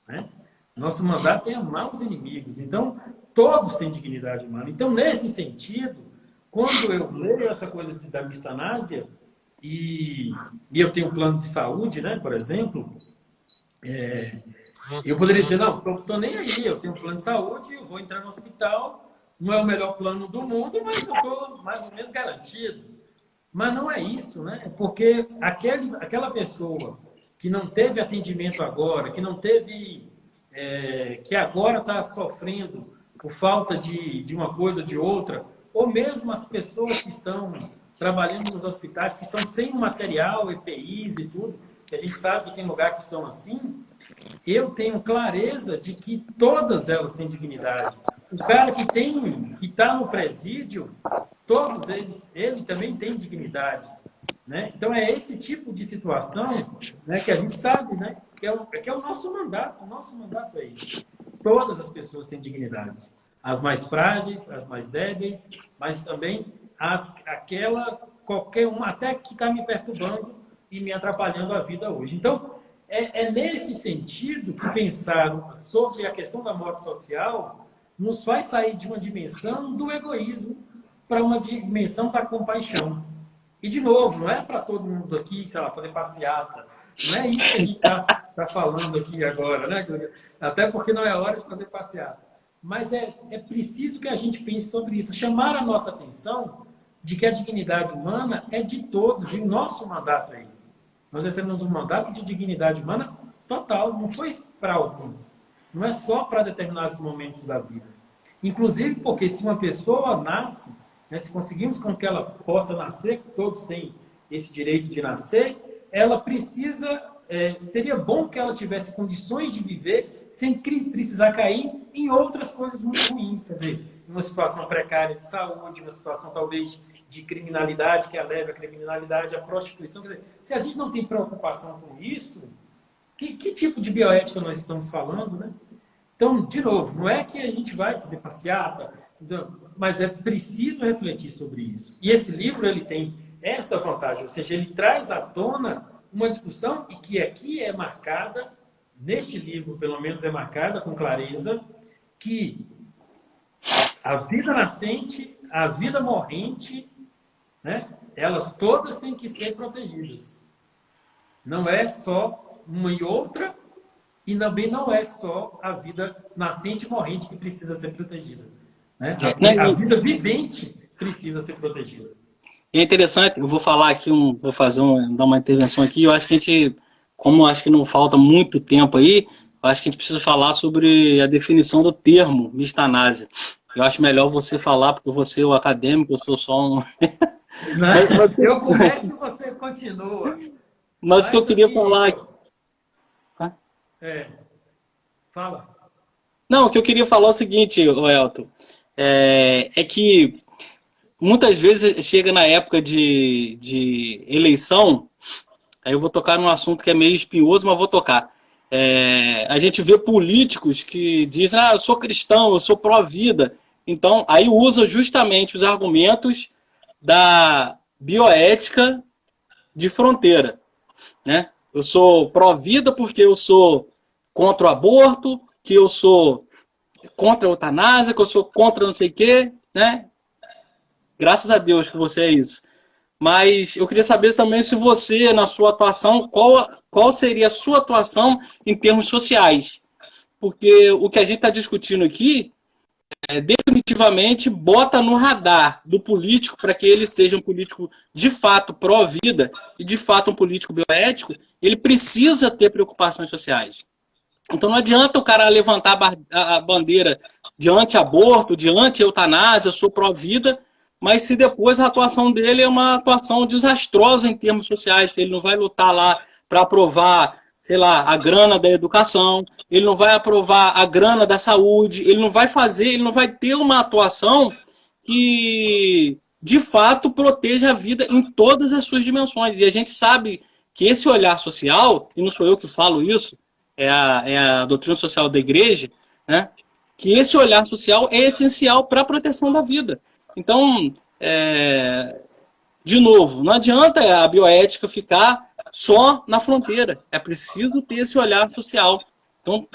Né? Nosso mandato é amar os inimigos. Então, todos têm dignidade humana. Então, nesse sentido, quando eu leio essa coisa da mistanásia, e eu tenho um plano de saúde, né, por exemplo, eu poderia dizer, não, eu estou nem aí, eu tenho um plano de saúde, eu vou entrar no hospital, não é o melhor plano do mundo, mas eu estou mais ou menos garantido. Mas não é isso, né? Porque aquela pessoa que não teve atendimento agora, que não teve, que agora está sofrendo por falta de uma coisa ou de outra, ou mesmo as pessoas que estão trabalhando nos hospitais, que estão sem material, EPIs e tudo, que a gente sabe que tem lugar que estão assim, eu tenho clareza de que todas elas têm dignidade. O cara que está no presídio, todos ele também tem dignidade. Né? Então é esse tipo de situação, né, que a gente sabe, né, que é o nosso mandato. O nosso mandato é isso. Todas as pessoas têm dignidade. As mais frágeis, as mais débeis, mas também qualquer uma, até que está me perturbando e me atrapalhando a vida hoje. Então, é nesse sentido que pensar sobre a questão da morte social nos faz sair de uma dimensão do egoísmo para uma dimensão da compaixão. E, de novo, não é para todo mundo aqui, sei lá, fazer passeata. Não é isso que a gente está falando aqui agora, né? Até porque não é hora de fazer passeata. Mas é preciso que a gente pense sobre isso, chamar a nossa atenção de que a dignidade humana é de todos, e o nosso mandato é esse. Nós recebemos um mandato de dignidade humana total, não foi para alguns. Não é só para determinados momentos da vida. Inclusive porque se uma pessoa nasce, né, se conseguimos com que ela possa nascer, todos têm esse direito de nascer, ela precisa, seria bom que ela tivesse condições de viver sem precisar cair em outras coisas muito ruins, quer dizer, uma situação precária de saúde, uma situação talvez de criminalidade, que leva a criminalidade, a prostituição. Quer dizer, se a gente não tem preocupação com isso, que tipo de bioética nós estamos falando, né? Então, de novo, não é que a gente vai fazer passeata, mas é preciso refletir sobre isso. E esse livro, ele tem esta vantagem, ou seja, ele traz à tona uma discussão e que aqui é marcada, neste livro, pelo menos é marcada com clareza, que a vida nascente, a vida morrente, né, elas todas têm que ser protegidas. Não é só uma e outra, e também não é só a vida nascente e morrente que precisa ser protegida. Né? A vida vivente precisa ser protegida. É interessante, eu vou falar aqui, dar uma intervenção aqui, eu acho que a gente, como acho que não falta muito tempo aí, eu acho que a gente precisa falar sobre a definição do termo mistanásia. Eu acho melhor você falar, porque você é o acadêmico, eu sou só um... Eu começo e você continua. Mas o que eu queria falar... Fala. Não, o que eu queria falar é o seguinte, Elton, é que muitas vezes chega na época de eleição, aí eu vou tocar num assunto que é meio espinhoso, mas vou tocar. A gente vê políticos que dizem, eu sou cristão, eu sou pró-vida. Então, aí usam justamente os argumentos da bioética de fronteira. Né? Eu sou pró-vida porque eu sou contra o aborto, que eu sou contra a eutanásia, que eu sou contra não sei o quê, né? Graças a Deus que você é isso. Mas eu queria saber também se você, na sua atuação, qual seria a sua atuação em termos sociais. Porque o que a gente está discutindo aqui definitivamente bota no radar do político para que ele seja um político de fato pró-vida e de fato um político bioético, ele precisa ter preocupações sociais. Então não adianta o cara levantar a bandeira de anti-aborto, de anti-eutanásia, eu sou pró-vida, mas se depois a atuação dele é uma atuação desastrosa em termos sociais, ele não vai lutar lá para aprovar, sei lá, a grana da educação, ele não vai aprovar a grana da saúde, ele não vai fazer, ele não vai ter uma atuação que de fato proteja a vida em todas as suas dimensões. E a gente sabe que esse olhar social, e não sou eu que falo isso, é a doutrina social da igreja, né? Que esse olhar social é essencial para a proteção da vida. Então, de novo, não adianta a bioética ficar só na fronteira. É preciso ter esse olhar social. Então,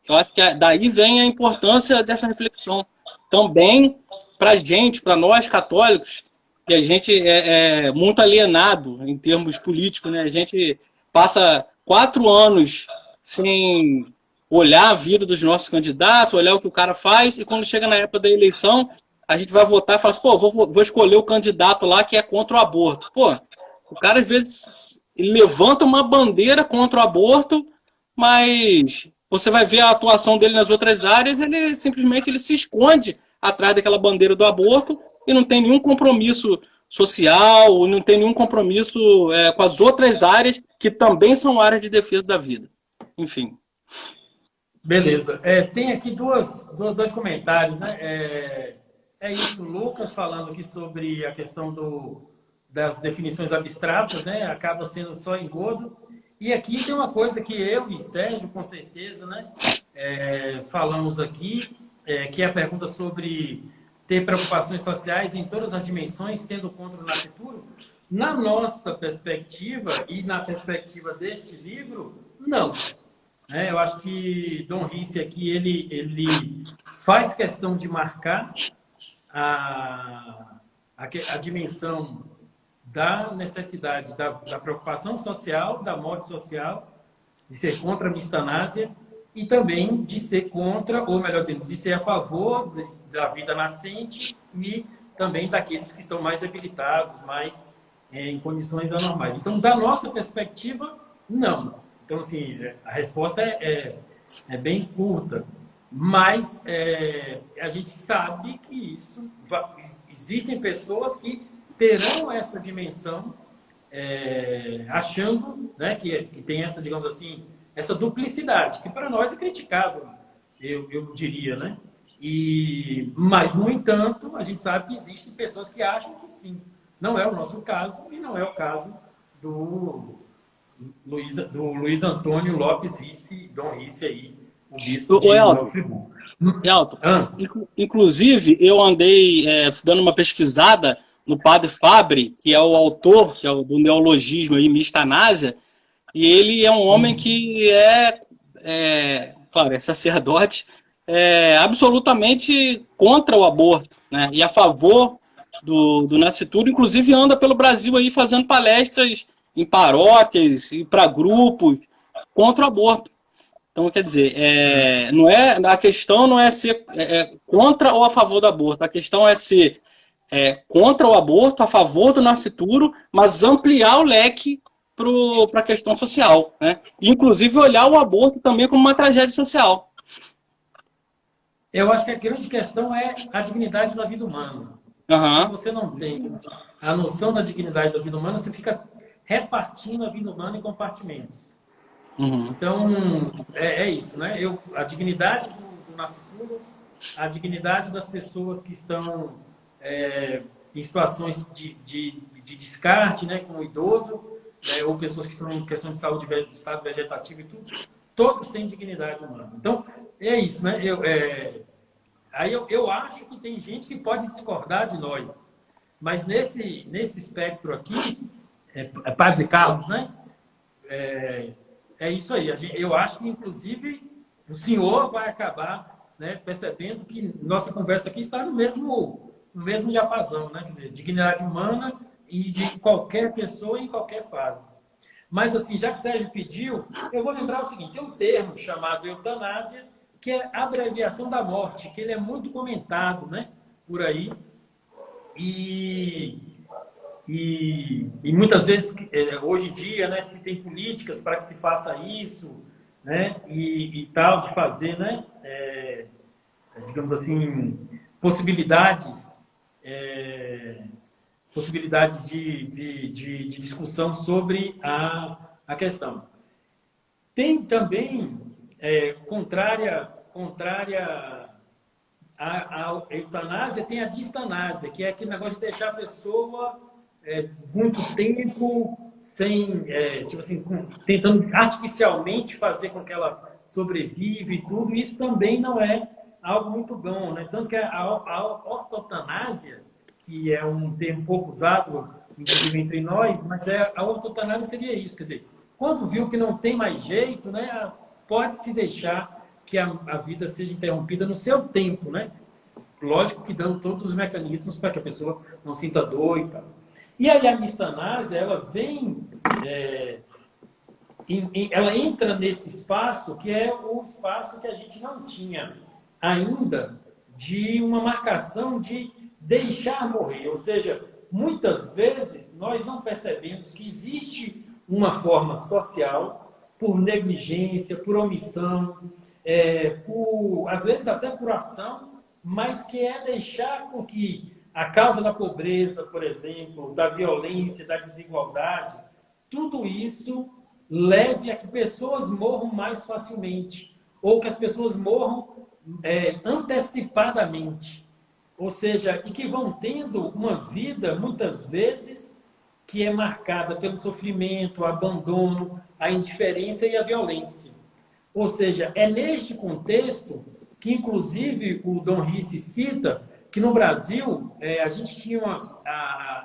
eu acho que daí vem a importância dessa reflexão. Também para a gente, para nós católicos, que a gente é muito alienado em termos políticos, né? A gente passa 4 anos sem olhar a vida dos nossos candidatos, olhar o que o cara faz, e quando chega na época da eleição, a gente vai votar e fala assim, pô, vou escolher o candidato lá que é contra o aborto. Pô, o cara às vezes ele levanta uma bandeira contra o aborto, mas você vai ver a atuação dele nas outras áreas, ele simplesmente se esconde atrás daquela bandeira do aborto e não tem nenhum compromisso social, não tem nenhum compromisso com as outras áreas que também são áreas de defesa da vida. Enfim. Beleza. Tem aqui dois comentários, né? É isso, Lucas falando aqui sobre a questão das definições abstratas, né? Acaba sendo só engodo. E aqui tem uma coisa que eu e Sérgio, com certeza, né? Falamos aqui, que é a pergunta sobre ter preocupações sociais em todas as dimensões, sendo contra o nascituro. Na nossa perspectiva e na perspectiva deste livro, não. Eu acho que Dom Risse aqui, ele faz questão de marcar a dimensão da necessidade, da preocupação social, da morte social, de ser contra a mistanásia e também de ser contra, ou melhor dizendo, de ser a favor da vida nascente e também daqueles que estão mais debilitados, mais em condições anormais. Então, da nossa perspectiva, não. Então, assim, a resposta é bem curta, mas a gente sabe que existem pessoas que terão essa dimensão, achando, né, que tem essa, digamos assim, essa duplicidade, que para nós é criticável, eu diria, né? Mas, no entanto, a gente sabe que existem pessoas que acham que sim. Não é o nosso caso e não é o caso do Luiz Antônio Lopes Risse, Dom Risse aí, o bispo de Nova Friburgo. Elton, inclusive, eu andei dando uma pesquisada no Padre Fabre, que é o autor do neologismo aí, mistanásia, e ele é um homem que claro, é sacerdote, absolutamente contra o aborto, né? E a favor do nascituro, inclusive anda pelo Brasil aí fazendo palestras em paróquias e para grupos contra o aborto. Então, quer dizer, a questão não é ser contra ou a favor do aborto, a questão é ser contra o aborto, a favor do nascituro, mas ampliar o leque para a questão social, né? E, inclusive, olhar o aborto também como uma tragédia social. Eu acho que a grande questão é a dignidade da vida humana. Uhum. Se você não tem a noção da dignidade da vida humana, você fica repartindo a vida humana em compartimentos. Uhum. Então, é isso, né? A dignidade do nascituro, a dignidade das pessoas que estão em situações de descarte, né, como idoso, ou pessoas que estão em questão de saúde, estado vegetativo e tudo, todos têm dignidade humana. Então, é isso, né? Eu acho que tem gente que pode discordar de nós, mas nesse espectro aqui, Padre Carlos, né? É isso aí. Eu acho que, inclusive, o senhor vai acabar, né, percebendo que nossa conversa aqui está no mesmo diapasão, né? Quer dizer, dignidade humana e de qualquer pessoa em qualquer fase. Mas, assim, já que o Sérgio pediu, eu vou lembrar o seguinte: tem um termo chamado eutanásia, que é a abreviação da morte, que ele é muito comentado, né, por aí. E muitas vezes, hoje em dia, né, se tem políticas para que se faça isso, né, e tal, de fazer, né, digamos assim, possibilidades, possibilidades de discussão sobre a questão. Tem também, contrária à eutanásia, tem a distanásia, que é aquele negócio de deixar a pessoa muito tempo sem, tipo assim, tentando artificialmente fazer com que ela sobrevive e tudo. Isso também não é algo muito bom, né? Tanto que a ortotanásia, que é um termo pouco usado, inclusive entre nós, mas a ortotanásia seria isso, quer dizer, quando viu que não tem mais jeito, né, pode-se deixar que a vida seja interrompida no seu tempo, né? Lógico que dando todos os mecanismos para que a pessoa não sinta dor e tal. E aí a mistanásia, ela vem, ela entra nesse espaço que é o espaço que a gente não tinha ainda de uma marcação de deixar morrer. Ou seja, muitas vezes nós não percebemos que existe uma forma social, por negligência, por omissão, às vezes até por ação, mas que é deixar com que a causa da pobreza, por exemplo, da violência, da desigualdade, tudo isso leve a que pessoas morram mais facilmente, ou que as pessoas morram antecipadamente. Ou seja, e que vão tendo uma vida, muitas vezes, que é marcada pelo sofrimento, o abandono, a indiferença e a violência. Ou seja, é neste contexto que, inclusive, o Dom Risse cita que no Brasil a gente tinha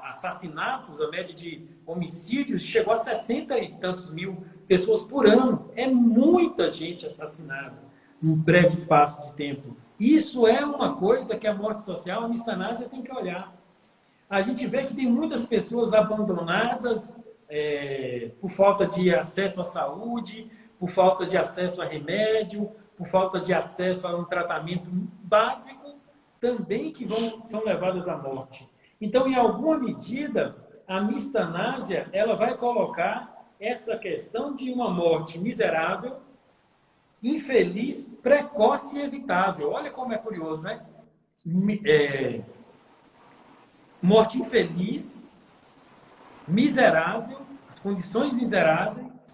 assassinatos, a média de homicídios chegou a 60 e tantos mil pessoas por ano. É muita gente assassinada num breve espaço de tempo. Isso é uma coisa que a morte social, a mistanásia, tem que olhar. A gente vê que tem muitas pessoas abandonadas por falta de acesso à saúde, por falta de acesso a remédio, por falta de acesso a um tratamento básico, também que são levadas à morte. Então, em alguma medida, a mistanásia, ela vai colocar essa questão de uma morte miserável, infeliz, precoce e evitável. Olha como é curioso, né? Morte infeliz, miserável, as condições miseráveis,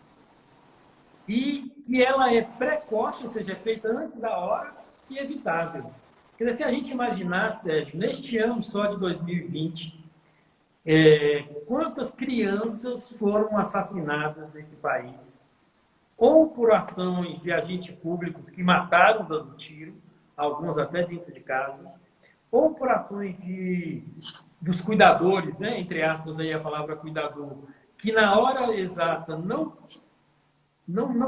e que ela é precoce, ou seja, é feita antes da hora e evitável. Quer dizer, se a gente imaginar, Sérgio, neste ano só de 2020, quantas crianças foram assassinadas nesse país, ou por ações de agentes públicos que mataram dando tiro, alguns até dentro de casa, ou por ações dos cuidadores, né, entre aspas aí a palavra cuidador, que na hora exata não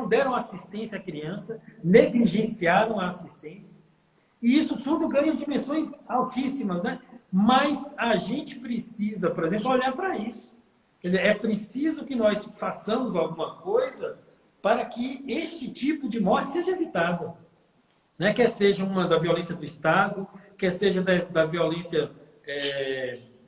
deram assistência à criança, negligenciaram a assistência. E isso tudo ganha dimensões altíssimas, né? Mas a gente precisa, por exemplo, olhar para isso. Quer dizer, é preciso que nós façamos alguma coisa para que este tipo de morte seja evitada. Né? Quer seja uma da violência do Estado, quer seja da violência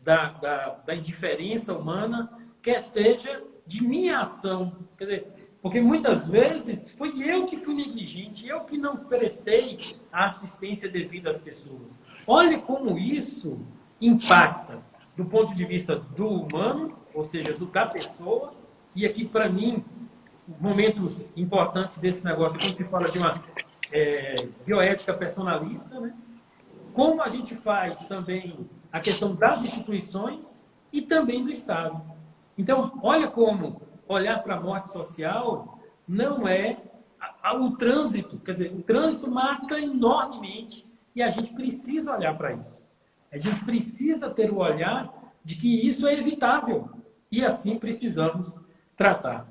da indiferença humana, quer seja de minha ação. Quer dizer, porque muitas vezes foi eu que fui negligente, eu que não prestei a assistência devida às pessoas. Olha como isso impacta do ponto de vista do humano, ou seja, da pessoa, e aqui para mim, momentos importantes desse negócio, quando se fala de uma bioética personalista, né? Como a gente faz também a questão das instituições e também do Estado. Então, olha como olhar para a morte social não é o trânsito. Quer dizer, o trânsito mata enormemente e a gente precisa olhar para isso. A gente precisa ter o olhar de que isso é evitável e assim precisamos tratar.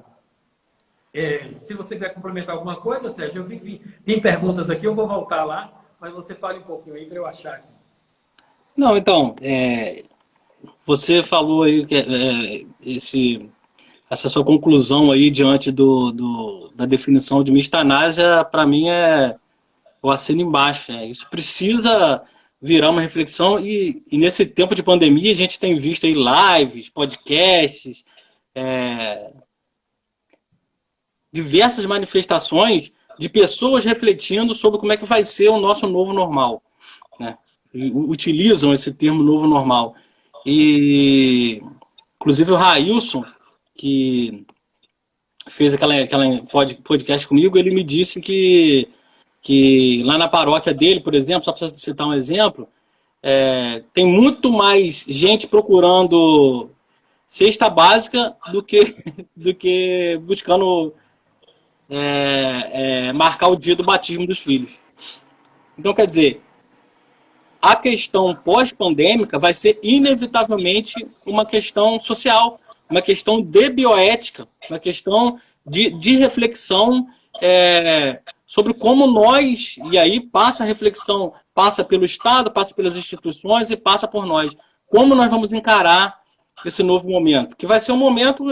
Se você quiser complementar alguma coisa, Sérgio, eu vi que tem perguntas aqui, eu vou voltar lá, mas você fale um pouquinho aí para eu achar aqui. Não, então, você falou aí que essa sua conclusão aí diante da definição de mistanásia, para mim eu assino embaixo. Isso precisa virar uma reflexão e nesse tempo de pandemia a gente tem visto aí lives, podcasts, diversas manifestações de pessoas refletindo sobre como é que vai ser o nosso novo normal, né? Utilizam esse termo novo normal. E, inclusive, o Railson, que fez aquela podcast comigo, ele me disse que lá na paróquia dele, por exemplo, só para citar um exemplo, tem muito mais gente procurando cesta básica do que buscando marcar o dia do batismo dos filhos. Então, quer dizer, a questão pós-pandêmica vai ser inevitavelmente uma questão social, uma questão de bioética, uma questão de reflexão sobre como nós, e aí passa a reflexão, passa pelo Estado, passa pelas instituições e passa por nós. Como nós vamos encarar esse novo momento? Que vai ser um momento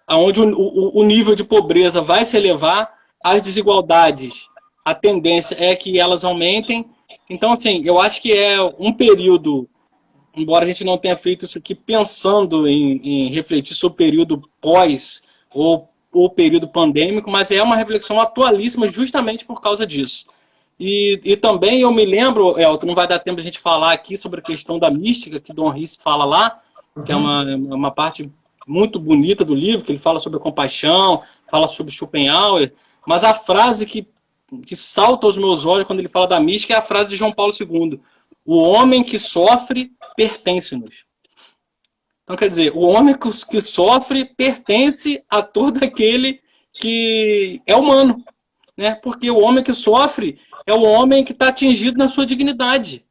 onde o nível de pobreza vai se elevar, as desigualdades, a tendência é que elas aumentem. Então, assim, eu acho que é um período, embora a gente não tenha feito isso aqui pensando em refletir sobre o período pós ou período pandêmico, mas é uma reflexão atualíssima justamente por causa disso. E também eu me lembro, Elton, não vai dar tempo de a gente falar aqui sobre a questão da mística, que Dom Risse fala lá, que é uma parte muito bonita do livro, que ele fala sobre a compaixão, fala sobre Schopenhauer, mas a frase que salta aos meus olhos quando ele fala da mística é a frase de João Paulo II. O homem que sofre pertence-nos. Então, quer dizer, o homem que sofre pertence a todo aquele que é humano, né? Porque o homem que sofre é o homem que está atingido na sua dignidade.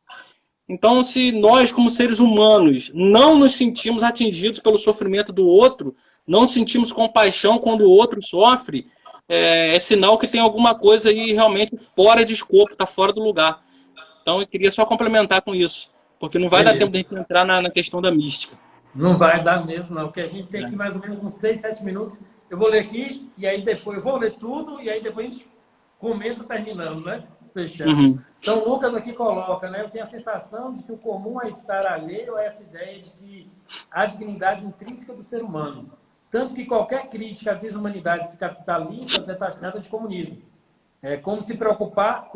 Então, se nós, como seres humanos, não nos sentimos atingidos pelo sofrimento do outro, não sentimos compaixão quando o outro sofre, é sinal que tem alguma coisa aí realmente fora de escopo, está fora do lugar. Então, eu queria só complementar com isso, porque não vai dar tempo de a gente entrar na questão da mística. Não vai dar mesmo, não, porque a gente tem aqui mais ou menos uns 6, 7 minutos. Eu vou ler aqui, e aí depois eu vou ler tudo, e aí depois a gente comenta terminando, né? Fechando. Então, o Lucas aqui coloca, né? Eu tenho a sensação de que o comum é estar alheio a essa ideia de que há dignidade intrínseca do ser humano. Tanto que qualquer crítica às desumanidades capitalistas é taxada de comunismo. É como se preocupasse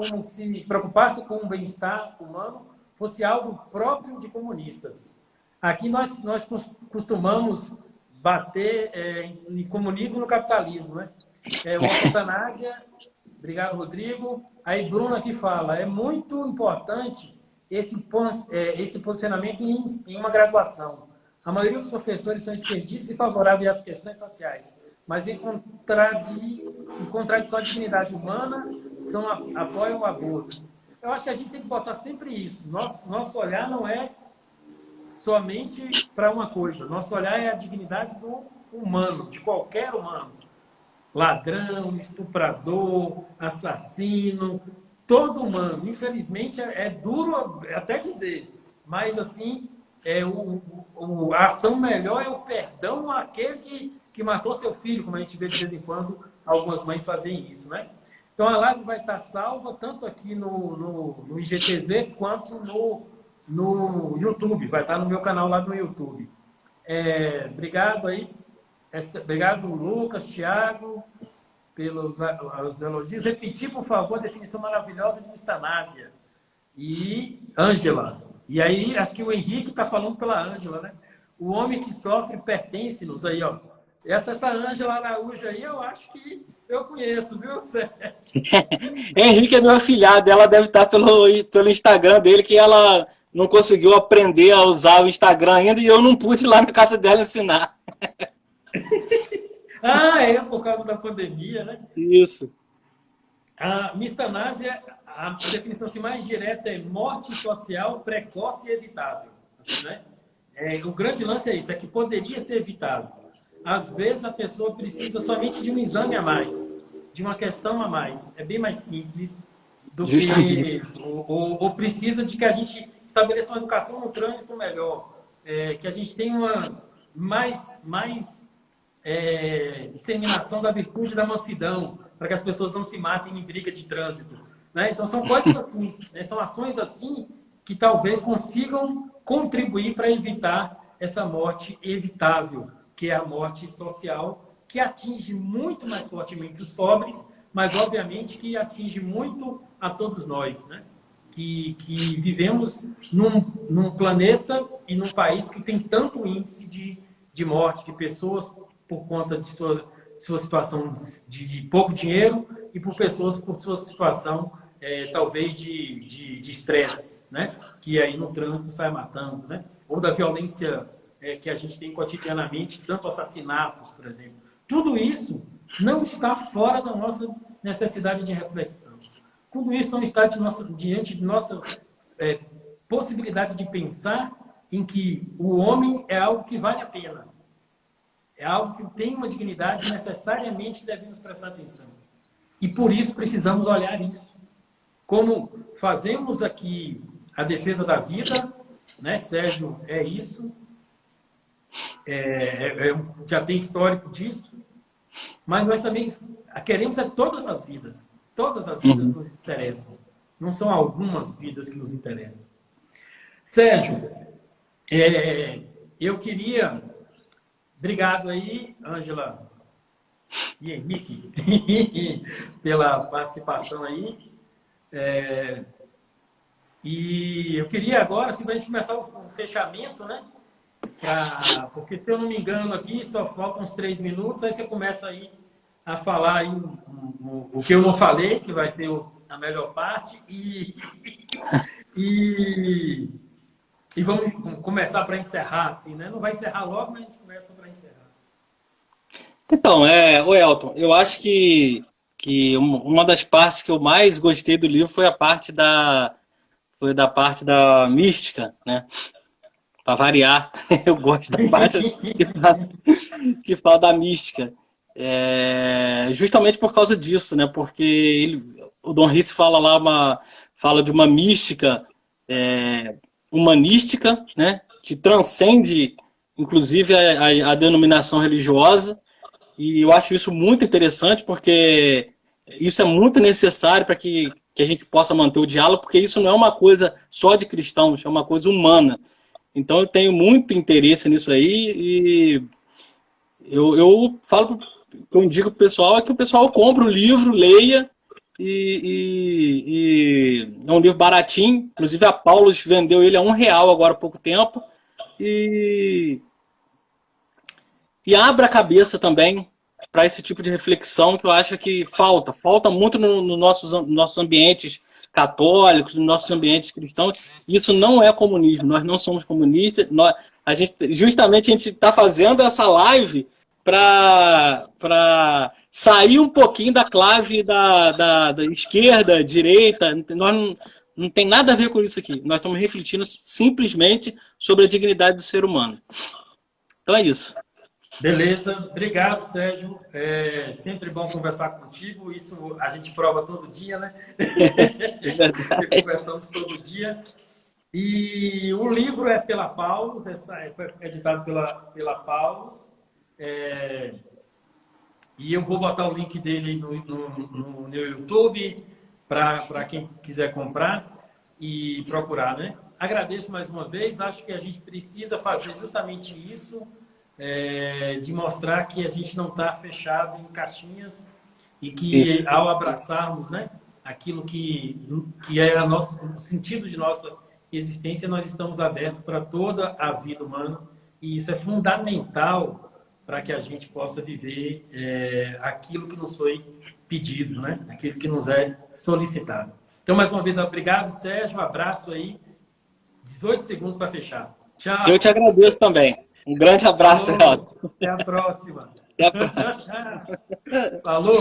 com o bem-estar humano fosse algo próprio de comunistas. Aqui nós costumamos bater em comunismo e no capitalismo, né? O eutanásia, obrigado, Rodrigo. Aí Bruno aqui fala, é muito importante esse posicionamento em uma graduação. A maioria dos professores são esquerdistas e favoráveis às questões sociais, mas em contradição à dignidade humana, apoiam o aborto. Eu acho que a gente tem que botar sempre isso. Nosso olhar não é somente para uma coisa. Nosso olhar é a dignidade do humano, de qualquer humano. Ladrão, estuprador, assassino, todo humano. Infelizmente, é duro até dizer, mas assim, a ação melhor é o perdão àquele que matou seu filho, como a gente vê de vez em quando algumas mães fazem isso, né? Então a live vai estar salva tanto aqui no IGTV quanto no YouTube, vai estar no meu canal lá no YouTube. Obrigado aí. Obrigado, Lucas, Thiago, pelos elogios. Repetir, por favor, a definição maravilhosa de eutanásia. E Ângela. E aí, acho que o Henrique está falando pela Ângela, né? O homem que sofre pertence-nos aí, ó. Essa Ângela Araújo aí, eu acho que eu conheço, viu, Sérgio? Henrique é meu afilhado, ela deve estar pelo Instagram dele, que ela não conseguiu aprender a usar o Instagram ainda e eu não pude ir lá na casa dela ensinar. Por causa da pandemia, né? Isso. A mistanásia, a definição assim, mais direta é morte social precoce e evitável. Assim, né? O grande lance é isso, é que poderia ser evitável. Às vezes a pessoa precisa somente de um exame a mais, de uma questão a mais. É bem mais simples do que... Ou precisa de que a gente estabeleça uma educação no trânsito melhor, que a gente tenha uma mais disseminação da virtude da mansidão, para que as pessoas não se matem em briga de trânsito. Né? Então, são coisas assim, né? São ações assim que talvez consigam contribuir para evitar essa morte evitável. que é a morte social, que atinge muito mais fortemente os pobres, mas, obviamente, que atinge muito a todos nós, né? Que vivemos num planeta e num país que tem tanto índice de morte, de pessoas por conta de sua situação de pouco dinheiro e por pessoas por sua situação, talvez, de estresse, né? Que aí no trânsito sai matando, né? Ou da violência que a gente tem cotidianamente, tanto assassinatos, por exemplo. Tudo isso não está fora da nossa necessidade de reflexão. Tudo isso não está diante de nossa possibilidade de pensar em que o homem é algo que vale a pena. É algo que tem uma dignidade necessariamente que devemos prestar atenção. E por isso precisamos olhar isso. Como fazemos aqui a defesa da vida, né, Sérgio, é isso. Já tem histórico disso. Mas nós também queremos todas as vidas. Todas as vidas nos interessam. Não são algumas vidas que nos interessam. Sérgio, eu queria... Obrigado aí, Ângela e Henrique, pela participação aí. E eu queria agora, assim, para a gente começar o fechamento, né? Porque, se eu não me engano, aqui só faltam uns 3 minutos, aí você começa aí a falar aí o que eu não falei, que vai ser a melhor parte, e vamos começar para encerrar, assim, né? Não vai encerrar logo, mas a gente começa para encerrar. Então, o Elton, eu acho que uma das partes que eu mais gostei do livro foi a parte da mística, né? Para variar, eu gosto da parte que fala da mística. Justamente por causa disso, né? Porque o Dom Rice fala de uma mística humanística, né? Que transcende, inclusive, a denominação religiosa. E eu acho isso muito interessante, porque isso é muito necessário para que a gente possa manter o diálogo, porque isso não é uma coisa só de cristãos, é uma coisa humana. Então eu tenho muito interesse nisso aí, e eu falo, eu indico para o pessoal, que o pessoal compre o livro, leia, e é um livro baratinho, inclusive a Paulus vendeu ele a R$1 agora há pouco tempo, e abra a cabeça também para esse tipo de reflexão, que eu acho que falta muito nos nossos ambientes católicos, nos nossos ambientes cristãos. Isso não é comunismo, nós não somos comunistas, justamente a gente está fazendo essa live para sair um pouquinho da clave da esquerda, direita. Nós não tem nada a ver com isso aqui, nós estamos refletindo simplesmente sobre a dignidade do ser humano. Então é isso. Beleza, obrigado, Sérgio. É sempre bom conversar contigo. Isso a gente prova todo dia, né? Conversamos todo dia. E o livro é pela Paulus, foi editado pela Paulus. E eu vou botar o link dele no YouTube para quem quiser comprar e procurar, né? Agradeço mais uma vez. Acho que a gente precisa fazer justamente isso. De mostrar que a gente não está fechado em caixinhas e que ao abraçarmos, né, aquilo que é o sentido de nossa existência, nós estamos abertos para toda a vida humana, e isso é fundamental para que a gente possa viver aquilo que nos foi pedido, né, aquilo que nos é solicitado. Então, mais uma vez, obrigado, Sérgio, um abraço aí, 18 segundos para fechar. Tchau. Eu te agradeço também. Um grande abraço, Renato. Até a próxima. Até a próxima. Falou.